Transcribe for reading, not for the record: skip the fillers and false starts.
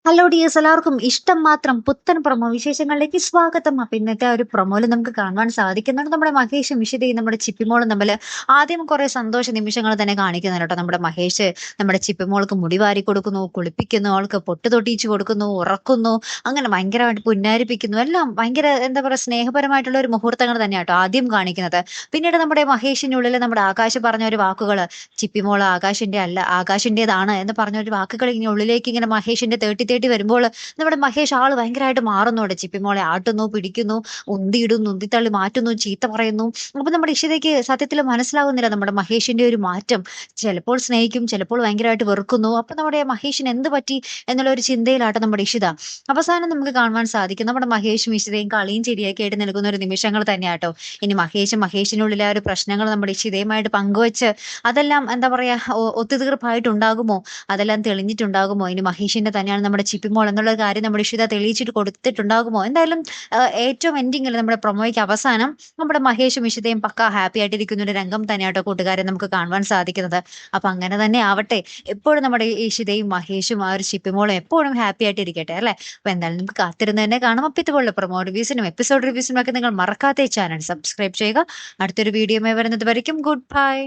Hello dears, എല്ലാവർക്കും ഇഷ്ടം മാത്രം പുത്തൻ പ്രൊമോ വിശേഷങ്ങളിലേക്ക് സ്വാഗതം. അപ്പൊ ഇന്നത്തെ ഒരു പ്രൊമോയിൽ നമുക്ക് കാണുവാൻ സാധിക്കുന്നുണ്ട് നമ്മുടെ മഹേഷും ഇഷിതയും നമ്മുടെ ചിപ്പിമോളും തമ്മിൽ ആദ്യം കുറെ സന്തോഷ നിമിഷങ്ങൾ തന്നെ കാണിക്കുന്നുണ്ട് കേട്ടോ. നമ്മുടെ മഹേഷ് നമ്മുടെ ചിപ്പിമോൾക്ക് മുടി വാരി കൊടുക്കുന്നു, കുളിപ്പിക്കുന്നു, അവൾക്ക് പൊട്ട് തൊട്ടിച്ചു കൊടുക്കുന്നു, ഉറക്കുന്നു, അങ്ങനെ ഭയങ്കരമായിട്ട് പുന്നാരിപ്പിക്കുന്നു. എല്ലാം ഭയങ്കര എന്താ പറയുക, സ്നേഹപരമായിട്ടുള്ള ഒരു മുഹൂർത്തങ്ങൾ തന്നെയാണ് കേട്ടോ ആദ്യം കാണിക്കുന്നത്. പിന്നീട് നമ്മുടെ മഹേഷിനുള്ളിൽ നമ്മുടെ ആകാശ് പറഞ്ഞ ഒരു വാക്കുകൾ, ചിപ്പിമോൾ ആകാശിന്റെ അല്ല ആകാശിന്റേതാണ് എന്ന് പറഞ്ഞ ഒരു വാക്കുകൾ ഇങ്ങനെ ഉള്ളിലേക്ക് ഇങ്ങനെ മഹേഷിന്റെ തേട്ടി തേട്ടി വരുമ്പോൾ നമ്മുടെ മഹേഷ് ആള് ഭയങ്കരമായിട്ട് മാറുന്നുണ്ട്. ചിപ്പിമോളെ ആട്ടുന്നു, പിടിക്കുന്നു, ഉന്തിയിടുന്നു, ഉന്തിത്തള്ളി മാറ്റുന്നു, ചീത്ത പറയുന്നു. അപ്പൊ നമ്മുടെ ഇഷിതയ്ക്ക് സത്യത്തിൽ മനസ്സിലാവുന്നില്ല നമ്മുടെ മഹേഷിന്റെ ഒരു മാറ്റം. ചിലപ്പോൾ സ്നേഹിക്കും, ചിലപ്പോൾ ഭയങ്കരമായിട്ട് വെറുക്കുന്നു. അപ്പൊ നമ്മുടെ മഹേഷിന് എന്ത് പറ്റി എന്നുള്ള ഒരു ചിന്തയിലാട്ടെ നമ്മുടെ ഇഷിത. അവസാനം നമുക്ക് കാണുവാൻ സാധിക്കും നമ്മുടെ മഹേഷും ഇഷിതയും കളിയും ചിരിയൊക്കെ ആയിട്ട് നിൽക്കുന്ന ഒരു നിമിഷങ്ങൾ തന്നെയാട്ടോ. ഇനി മഹേഷിനുള്ളിലെ ആ ഒരു പ്രശ്നങ്ങൾ നമ്മുടെ ഇഷിതയുമായിട്ട് പങ്കുവെച്ച് അതെല്ലാം എന്താ പറയാ ഒത്തുതീർപ്പായിട്ടുണ്ടാകുമോ, അതെല്ലാം തെളിഞ്ഞിട്ടുണ്ടാകുമോ, ഇനി മഹേഷിന്റെ തന്നെയാണ് നമ്മുടെ ചിപ്പിമോൾ എന്നുള്ള കാര്യം നമ്മുടെ ഇഷിത തെളിയിച്ചിട്ട് കൊടുത്തിട്ടുണ്ടാകുമോ? എന്തായാലും ഏറ്റവും എൻഡിങ്ങിൽ നമ്മുടെ പ്രൊമോയ്ക്ക് അവസാനം നമ്മുടെ മഹേഷും ഇഷിതയും പക്ക ഹാപ്പി ആയിട്ടിരിക്കുന്ന ഒരു രംഗം തന്നെയാട്ടോ കൂട്ടുകാരെ നമുക്ക് കാണുവാൻ സാധിക്കുന്നത്. അപ്പൊ അങ്ങനെ തന്നെ ആവട്ടെ. എപ്പോഴും നമ്മുടെ ഇഷിതയും മഹേഷും ആ ഒരു ചിപ്പിമോളും എപ്പോഴും ഹാപ്പി ആയിട്ട് ഇരിക്കട്ടെ അല്ലെ. അപ്പൊ എന്തായാലും നമുക്ക് കാത്തിരുന്ന് തന്നെ കാണാം. അപ്പൊ ഇതുപോലുള്ള പ്രൊമോ റിവ്യൂസിനും എപ്പിസോഡ് റിവ്യൂസിനും ഒക്കെ നിങ്ങൾ മറക്കാത്ത ചാനൽ സബ്സ്ക്രൈബ് ചെയ്യുക. അടുത്തൊരു വീഡിയോ വരുന്നത് വരയ്ക്കും ഗുഡ് ബൈ.